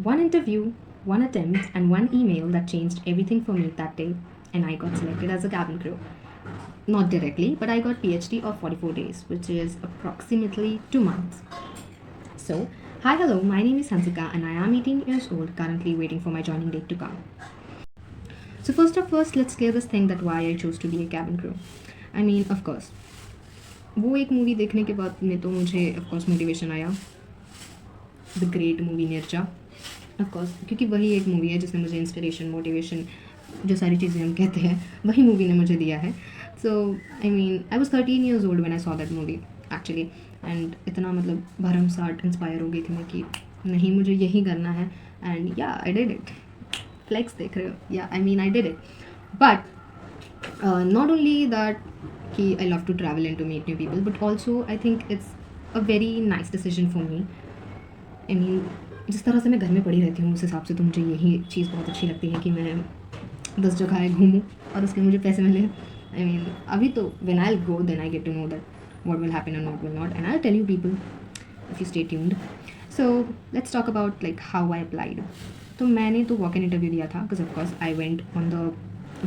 One interview, one attempt, and one email that changed everything for me that day, and I got selected as a cabin crew. Not directly, but I got PhD of 44 days, which is approximately 2 months. So, hi, hello, my name is Hansika, and I am 18 years old, currently waiting for my joining date to come. So, first, let's clear this thing that why I chose to be a cabin crew. I mean, of course, वो एक movie देखने के बाद में तो मुझे of course motivation आया, the great movie Nirja, of course, क्योंकि वही एक मूवी है जिसने मुझे इंस्पिरेशन, मोटिवेशन, जो सारी चीज़ें हम कहते हैं, वही मूवी ने मुझे दिया है. So I mean I was 13 years old when I saw that movie actually, and इतना मतलब भरमसाट इंस्पायर हो गई थी मैं कि नहीं, मुझे यही करना है. एंड या आई डिड इट. फ्लेक्स देख रहे हो? या आई mean I did it. But not only that कि I love to travel and to meet new people, but also I think it's a very nice decision for me. I mean, जिस तरह से मैं घर में पड़ी रहती हूँ उस हिसाब से तो मुझे यही चीज़ बहुत अच्छी लगती है कि मैं 10 जगह घूमूँ और उसके मुझे पैसे मिले. I mean, अभी तो when I'll go then I get to know that what will happen and what will not, and I'll tell you people if you stay tuned. So let's talk about like how I applied. तो मैंने तो walk-in interview दिया था because of course I went on the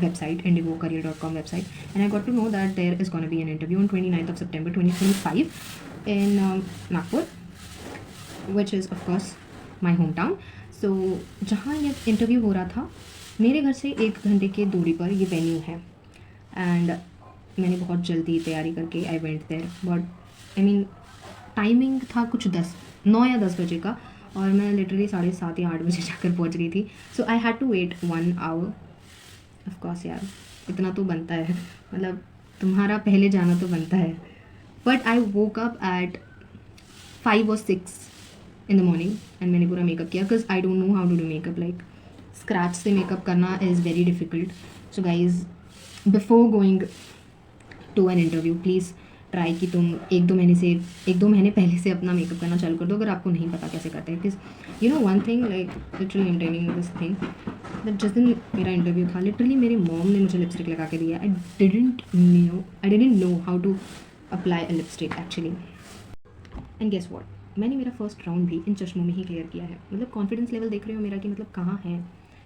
website, indigocareer.com website, and I got to know that there is going to be an interview on 29th of September 2025 in Nagpur, which is of course my hometown. So जहाँ ये interview हो रहा था मेरे घर से 1 घंटे की दूरी पर ये वेन्यू है, एंड मैंने बहुत जल्दी तैयारी करके I went there. But I mean timing था कुछ 9 या 10 बजे का, और मैं लिटरली 7:30 या 8 बजे जाकर पहुँच गई थी. So I had to wait 1 hour. Of course यार, इतना तो बनता है, मतलब तुम्हारा पहले जाना तो बनता है. But I woke up at 5 or 6 in the morning and मैंने पूरा मेकअप किया because I don't know how to do makeup. Like scratch से मेकअप करना is very difficult. So guys, before going to an interview please try कि तुम 1-2 महीने पहले से अपना मेकअप करना चालू कर दो अगर आपको नहीं पता कैसे करते हैं. Because you know one thing, like literally I am telling this thing that जिस दिन मेरा इंटरव्यू था लिटरली मेरी मॉम ने मुझे लिपस्टिक लगा के दिया. I didn't know how to apply a lipstick actually. And guess what, मैंने मेरा फर्स्ट राउंड भी इन चश्मों में ही क्लियर किया है. मतलब कॉन्फिडेंस लेवल देख रहे हो मेरा कि मतलब कहाँ है.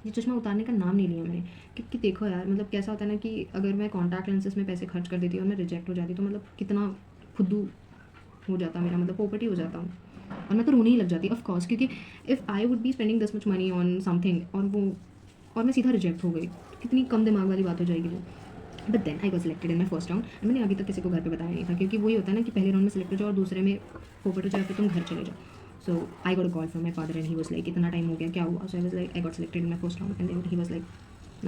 ये चश्मा उतारने का नाम नहीं लिया मैंने, क्योंकि देखो यार, मतलब कैसा होता है ना कि अगर मैं कॉन्टैक्ट लेंसेज में पैसे खर्च कर देती और मैं रिजेक्ट हो जाती तो मतलब कितना खुदू हो जाता मेरा, मतलब पोपर्टी हो जाता हूँ और मैं तो रोने ही लग जाती ऑफ कोर्स. क्योंकि if I would be spending this much money on something और मैं सीधा रिजेक्ट हो गई, कितनी कम दिमाग वाली बात हो जाएगी वो. But then I got selected in my first round. मैंने अभी तक किसी को घर पे बताया नहीं था, क्योंकि वही होता है ना कि पहले राउंड में सिलेक्ट हो जाओ और दूसरे में पोपट हो जाए फिर तुम घर चले जाओ. So I got a call from my father and he was like, इतना टाइम हो गया, क्या हुआ? So I was like, I got selected in my first round, and then he was like,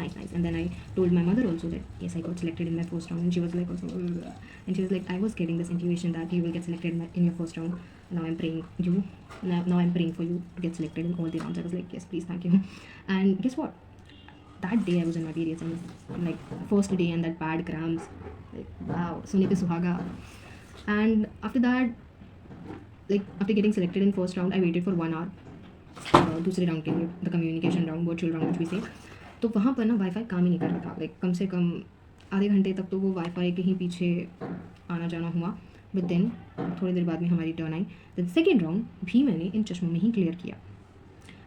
nice. And then I told my mother also that yes, I got selected in my first round, and she was like also, and she was like, I was getting this intuition that you will get selected in your first round. Now I'm praying for you to get selected in all the rounds. I was like, yes, please, thank you. And guess what? That day I was in my periods, and like first day and that bad cramps, like wow, सुने पे सुहागा. And after that, like after getting selected in first round I waited for 1 hour दूसरे round के लिए, the communication round, virtual round कुछ भी से. तो वहाँ पर ना वाईफाई काम ही नहीं कर रहा था. लाइक कम से कम आधे घंटे तक तो वो वाईफाई के ही पीछे आना जाना हुआ. बट देन थोड़ी देर बाद में हमारी टर्न आई. द सेकेंड राउंड भी मैंने इन चश्मों में ही क्लियर किया.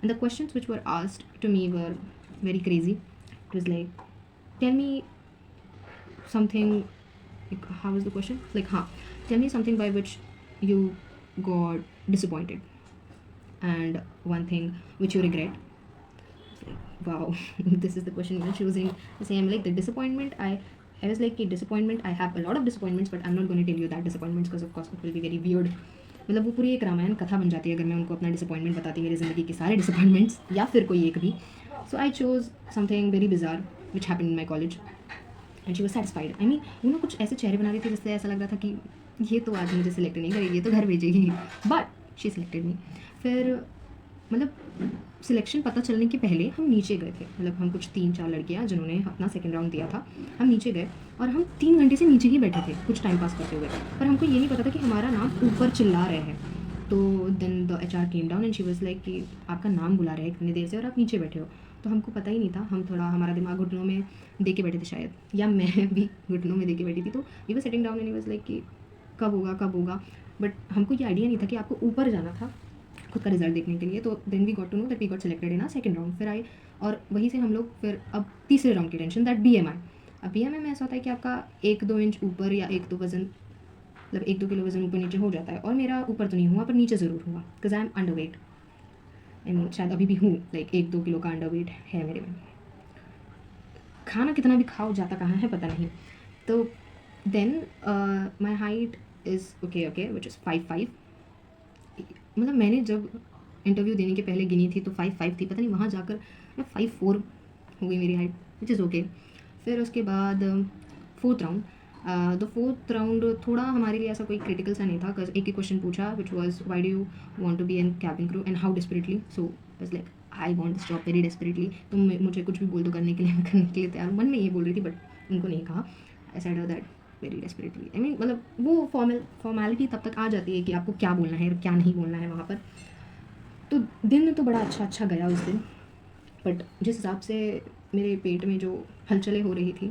And the questions which were asked to me were very crazy. It was like, tell me something, how is the question, like हाँ, tell me something by which you got disappointed and one thing which you regret. Wow, this is the question you're choosing the same. Like the disappointment, I was like, disappointment, I have a lot of disappointments, but I'm not going to tell you that disappointments because of course it will be very weird. मतलब वो पूरी एक रामायण कथा बन जाती है अगर मैं उनको अपना डिसअपॉइंटमेंट बताती, मेरी ज़िंदगी के सारे डिसअपॉइंटमेंट्स या फिर कोई एक भी. So I chose something very bizarre which happened in my college and she was satisfied. I mean वो ना कुछ ऐसे चेहरे बना रही थी जिससे ऐसा लग रहा था कि ये तो आज मुझे सिलेक्ट नहीं करेगी, ये तो घर भेजेगी. But she selected me. फिर मतलब सिलेक्शन पता चलने के पहले हम नीचे गए थे. मतलब हम कुछ 3-4 लड़कियाँ जिन्होंने अपना सेकंड राउंड दिया था, हम नीचे गए और हम 3 घंटे से नीचे ही बैठे थे कुछ टाइम पास करते हुए. पर हमको ये नहीं पता था कि हमारा नाम ऊपर चिल्ला रहे हैं. तो then the HR came down and she was like कि आपका नाम बुला रहे हैं इतनी देर से और आप नीचे बैठे हो. तो हमको पता ही नहीं था, हम थोड़ा, हमारा दिमाग घुटनों में दे के बैठे थे शायद, या मैं भी घुटनों में दे के बैठी थी. तो we were sitting down and he was like कि कब होगा. बट हमको ये आइडिया नहीं था कि आपको ऊपर जाना था खुद का रिजल्ट देखने के लिए। तो then we got to know that we got selected in a second round. फिर आई और वहीं से हम लोग फिर अब तीसरे राउंड की टेंशन, दैट BMI। अब BMI में ऐसा होता है कि आपका 1-2 इंच ऊपर या 1-2 वज़न, मतलब 1-2 किलो वज़न ऊपर नीचे हो जाता है। और मेरा ऊपर तो नहीं हुआ पर नीचे ज़रूर हुआ, because I am under weight. I mean शायद अभी भी हूँ, लाइक 1-2 किलो का अंडर वेट है मेरे में। खाना कितना भी खाओ जाता कहाँ है पता नहीं। तो then my height is okay which is 5'5". मतलब मैंने जब इंटरव्यू देने के पहले गिनी थी तो 5'5" थी, पता नहीं वहाँ जाकर मैं 5'4" हो गई मेरी हाइट, विच इज़ ओके। फिर उसके बाद fourth round, the fourth round थोड़ा हमारे लिए ऐसा कोई क्रिटिकल सा नहीं था, बिकॉज एक ही क्वेश्चन पूछा which was why do you want to be in cabin crew and how desperately. So was like I want this job very desperately. तो मुझे कुछ भी बोल दो करने के लिए, मैं करने के लिए तैयार। मन में ये बोल रही थी बट उनको नहीं कहा। I said that very desperately. I mean मतलब वो फॉर्मेलिटी तब तक आ जाती है कि आपको क्या बोलना है और क्या नहीं बोलना है वहाँ पर। तो दिन तो बड़ा अच्छा गया उस दिन, बट जिस हिसाब से मेरे पेट में जो हलचलें हो रही थी,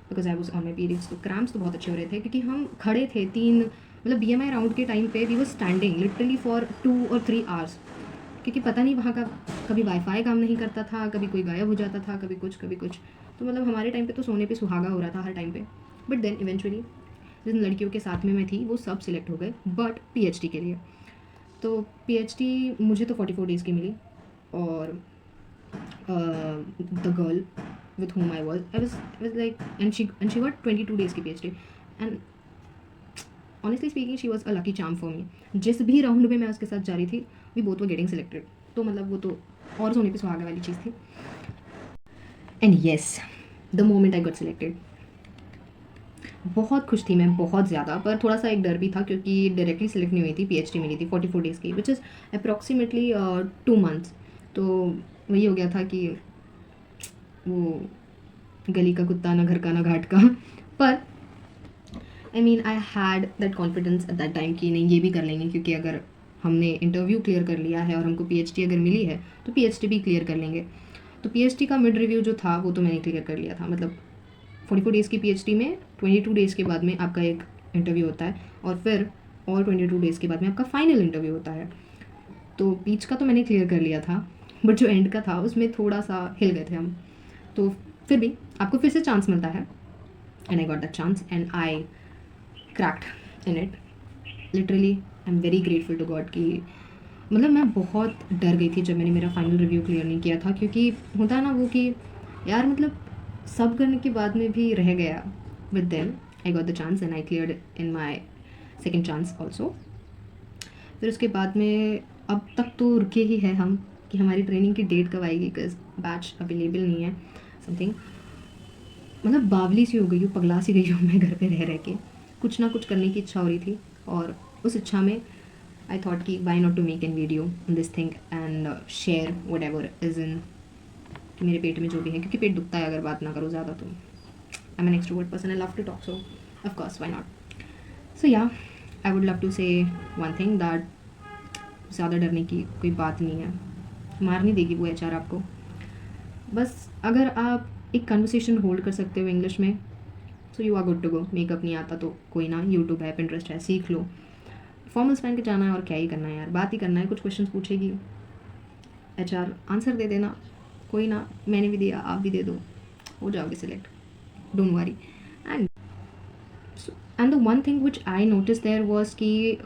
because I was on my periods, तो क्रैम्प्स तो बहुत अच्छे हो रहे थे क्योंकि हम खड़े थे 3, मतलब BMI राउंड के टाइम पे we were standing literally for 2 और 3 आवर्स, क्योंकि पता नहीं वहाँ का कभी वाईफाई काम नहीं करता था, कभी कोई गायब हो जाता था, कभी कुछ। तो मतलब हमारे टाइम पे तो सोने पे सुहागा हो रहा था हर टाइम पे। बट देन इवेंचुअली जिन लड़कियों के साथ में मैं थी वो सब सिलेक्ट हो गए, बट PhD के लिए। तो PhD मुझे तो 44 डेज़ की मिली, और the girl with whom I was like, and she got 22 days की PhD, and honestly speaking she was a lucky charm for me. जिस भी राउंड में मैं उसके साथ जा रही थी we both were getting selected, तो मतलब वो तो और सोने पे सुहागा वाली चीज़ थी। and yes, the moment I got selected, बहुत खुश थी मैं, बहुत ज़्यादा, पर थोड़ा सा एक डर भी था क्योंकि डायरेक्टली सिलेक्ट नहीं हुई थी, PhD मिली थी 44 डेज़ की, विच इज़ अप्रॉक्सीमेटली 2 months। तो वही हो गया था कि वो गली का कुत्ता ना घर का ना घाट का। पर आई mean I had that confidence at that time कि नहीं ये भी कर लेंगे, क्योंकि अगर हमने इंटरव्यू क्लियर कर लिया है और हमको PhD अगर मिली है तो PhD भी क्लियर कर लेंगे। तो PhD का मिड रिव्यू जो था वो तो मैंने क्लियर कर लिया था, मतलब 44 डेज़ की PhD में 22 डेज़ के बाद में आपका एक इंटरव्यू होता है, और फिर और 22 डेज़ के बाद में आपका फाइनल इंटरव्यू होता है। तो बीच का तो मैंने क्लियर कर लिया था, बट जो एंड का था उसमें थोड़ा सा हिल गए थे हम। तो फिर भी आपको फिर से चांस मिलता है, and I got that chance and I cracked in it. Literally I am very grateful to God कि मतलब मैं बहुत डर गई थी जब मैंने मेरा फाइनल रिव्यू क्लियर नहीं किया था, क्योंकि होता है ना वो कि यार मतलब सब करने के बाद में भी रह गया। With then I got the chance and I cleared in my second chance also. फिर उसके बाद में अब तक तो रुके ही है हम कि हमारी ट्रेनिंग की डेट कब आएगी, बिकॉज बैच अवेलेबल नहीं है समथिंग। मतलब बावली सी हो गई हूँ, पगला सी गई हूँ मैं घर पे रह के। कुछ ना कुछ करने की इच्छा हो रही थी, और उस इच्छा में आई थॉट कि why not to make an video on this thing and share whatever is in कि मेरे पेट में जो भी है, क्योंकि पेट दुखता है अगर बात ना करो ज़्यादा। तो I am an extrovert person, I love to talk, so of course why not. So yeah I would love to say one thing that ज़्यादा डरने की कोई बात नहीं है, मार नहीं देगी वो HR आपको। बस अगर आप एक कन्वर्सेशन होल्ड कर सकते हो इंग्लिश में, so you are good to go. Makeup नहीं आता तो कोई ना, यूट्यूब है, पिंटरेस्ट है, सीख लो। फॉर्मल्स पहन के जाना है और क्या ही करना है यार, बात ही करना है। कुछ क्वेश्चंस पूछेगी HR, आंसर दे देना, कोई ना, मैंने भी दिया आप भी दे दो, हो जाओगे select, don't worry. And the one thing which I notice there was कि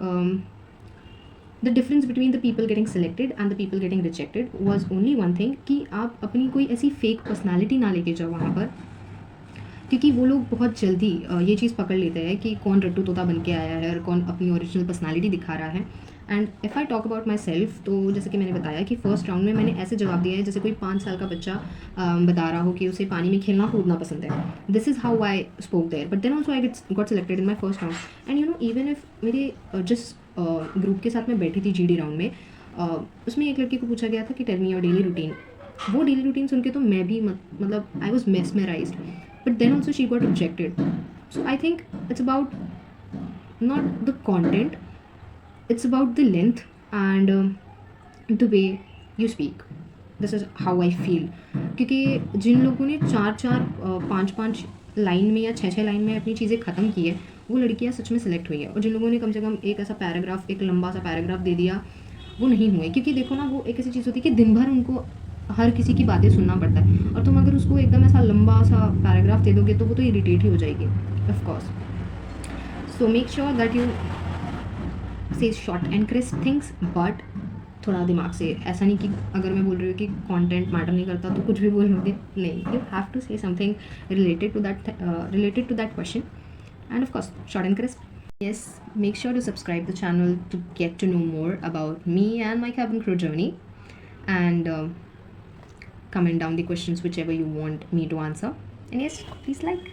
the difference between the people getting selected and the people getting rejected was only one thing, कि आप अपनी कोई ऐसी फेक पर्सनैलिटी ना लेके जाओ वहाँ पर, क्योंकि वो लोग बहुत जल्दी ये चीज़ पकड़ लेते हैं कि कौन रट्टू तोता बन के आया है और कौन अपनी ओरिजिनल पर्सनालिटी दिखा रहा है। And if I talk about my self, तो जैसे कि मैंने बताया कि फर्स्ट राउंड में मैंने ऐसे जवाब दिया है जैसे कोई 5 साल का बच्चा बता रहा हो कि उसे पानी में खेलना कूदना पसंद है। This is how I spoke there, but then also I got selected in my first round. And you know even if मेरे जिस ग्रुप के साथ मैं बैठी थी GD राउंड में, उसमें एक लड़की को पूछा गया था कि tell me your daily routine. वो डेली रूटीन सुन के तो मैं भी मतलब I was mesmerised, but then also she got rejected. So I think it's about not the content, it's about the length and the way you speak. This is how I feel. क्योंकि जिन लोगों ने 4-4 5-5 line में या 6-6 line में अपनी चीज़ें ख़त्म की है, वो लड़कियां सच में सिलेक्ट हुई है। और जिन लोगों ने कम से कम एक ऐसा पैराग्राफ, एक लंबा सा पैराग्राफ दे दिया वो नहीं हुए। क्योंकि देखो ना, वो एक ऐसी चीज़ होती है कि दिन भर उनको हर किसी की बातें सुनना पड़ता है, और तुम अगर उसको एकदम ऐसा लंबा सा पैराग्राफ दे दोगे तो वो तो इरिटेट ही हो जाएगी, of course. So make sure that you say short and crisp things, but थोड़ा दिमाग से, ऐसा नहीं कि अगर मैं बोल रही हूँ कि कंटेंट मैटर नहीं करता तो कुछ भी बोलोगे, नहीं, you have to say something related to that question, and of course short and crisp. Yes, make sure to subscribe the channel to get to know more about me and my cabin crew journey, and comment down the questions whichever you want me to answer. And yes, please like.